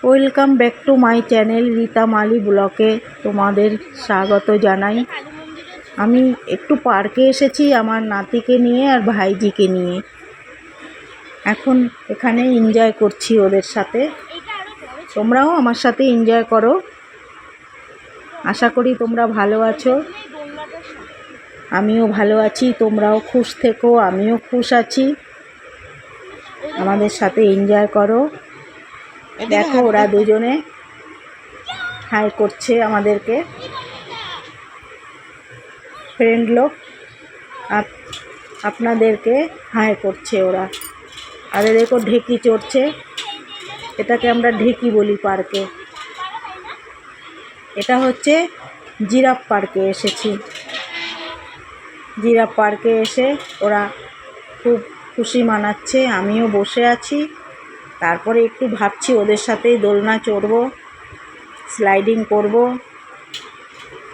Welcome back to my channel Rita Mali ব্লকে তোমাদের স্বাগত জানাই। আমি একটু পার্কে এসেছি আমার নাতিকে নিয়ে আর ভাইজিকে নিয়ে। এখন এখানে এনজয় করছি ওদের সাথে। তোমরাও আমার সাথে এনজয় করো। আশা করি তোমরা ভালো আছো, আমিও ভালো আছি। তোমরাও খুশ থেকো, আমিও খুশ আছি। আমাদের সাথে এনজয় করো। দেখো ওরা দুজনে হাই করছে আমাদেরকে, ফ্রেন্ড লোক আপনাদেরকে হাই করছে ওরা। আর দেখো ঢেকি চড়ছে, এটাকে আমরা ঢেকি বলি পার্কে। এটা হচ্ছে জিরাফ পার্কে এসেছি। জিরাফ পার্কে এসে ওরা খুব খুশি মানাচ্ছে, আমিও বসে আছি। তারপরে একটু ভাবছি ওদের সাথেই দোলনা চড়বো, স্লাইডিং করব,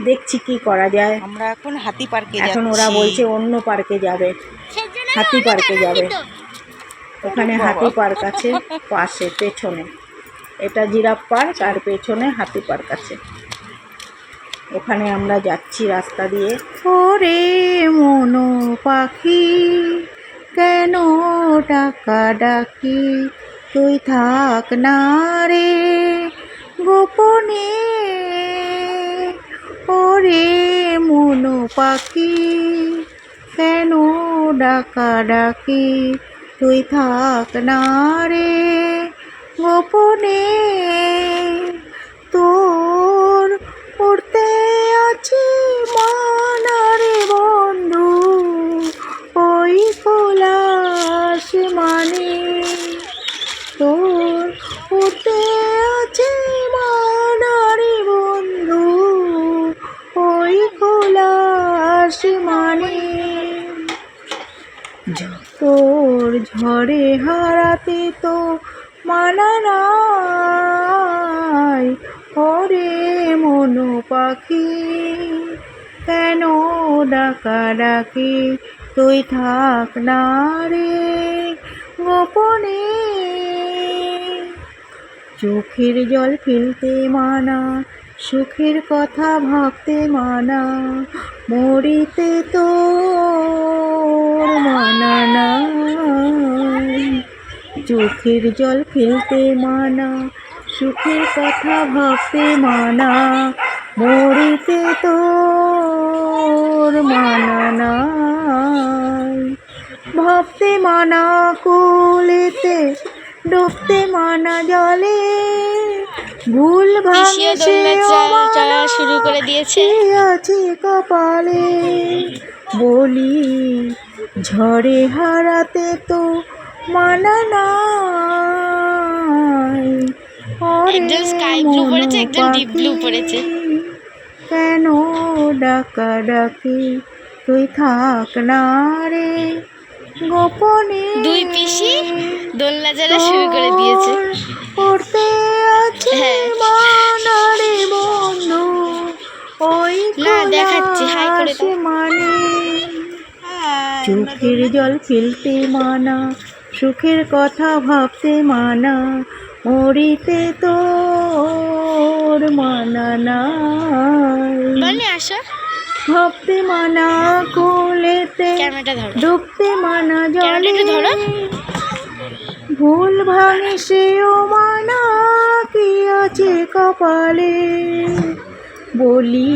দেখছি কি করা যায়। আমরা এখন হাতি পার্কে এখন যাচ্ছি। ওরা বলছে অন্য পার্কে যাবে, হাতি পার্কে যাবে। ওখানে হাতি পার্ক আছে পাশে, পেছনে। এটা জিরাফ পার্ক আর পেছনে হাতি পার্ক আছে। ওখানে আমরা যাচ্ছি রাস্তা দিয়ে। ওরে মনো পাখি কেন ডাকা ডাকি, তুই থাক না রে গোপনে। ওরে মনো পাখি কেন ডাকা ডাকি, তুই থাক না রে গোপনে। তোর উড়তে আছি মানারে বন্ধু, ওই খোলা আসমানে। তোর উড়তে আছি মানারে বন্ধু, ওই খোলা আসমানে। তোর ঝড়ে হারাতে তো মানা নাই, ওরে মনো পাখি কেন ডাকা ডাকি, তুই থাক না রে গোপনে। চোখের জল ফেলতে মানা, সুখের কথা ভাবতে মানা, মরিতে তোর মানা নাই। চোখের জল ফেলতে মানা, সুখের কথা ভাবতে মানা, মরিতে তোর মানা নাই। ভাবতে মানা কোলেতে, ডুবতে মানা জলে, ভুল ভাঙে সে চলা শুরু করে দিয়েছে। আছে কপালে। বলি ঝড়ে হারাতে তো মানা নাই, একজন স্কাই ব্লু পড়েছে, একজন ডিপ ব্লু পড়েছে। কেন ডাকা ডাকি, তুই থাক না রে গোপনে। দুই পিসি দোলনা চলা শুরু করে দিয়েছে। পড়তে আছে মানারে বন্ধু, ওই না দেখাচ্ছি, হাই করে দাও। মানে চোখের জল ফেলতে মানা, সুখের কথা ভাবতে মানা, মরিতে তোর মানা নাই। আসো। ভাবতে মানা কোলেতে, ডুবতে মানা জলে, ভুল ভাঙে সেও মানা, কি আছে কপালে। বলি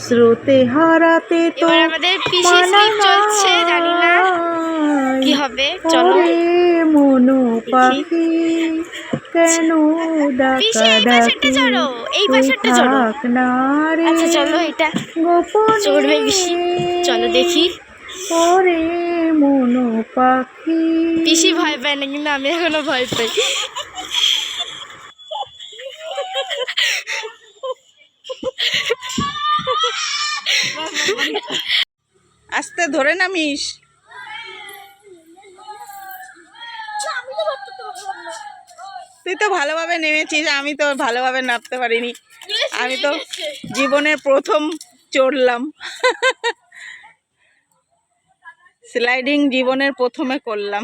স্রোতে হারাতে তো মানা চলছে, জানি না কি হবে। চলো মনো পাখি কেন ডাকা ডাকি, তুই থাক না রে গোপনে। চড়বে পিসি, চলো দেখি। ওরে মনো পাখি। পিসি ভয় পায় না, কিন্তু আমি এখনো ভয় পাই। আস্তে ধরে নামিস। তুই তো ভালোভাবে নেমেছিস, আমি তো ভালোভাবে নামতে পারিনি। আমি তো জীবনের প্রথম চড়লাম। স্লাইডিং জীবনের প্রথমে করলাম।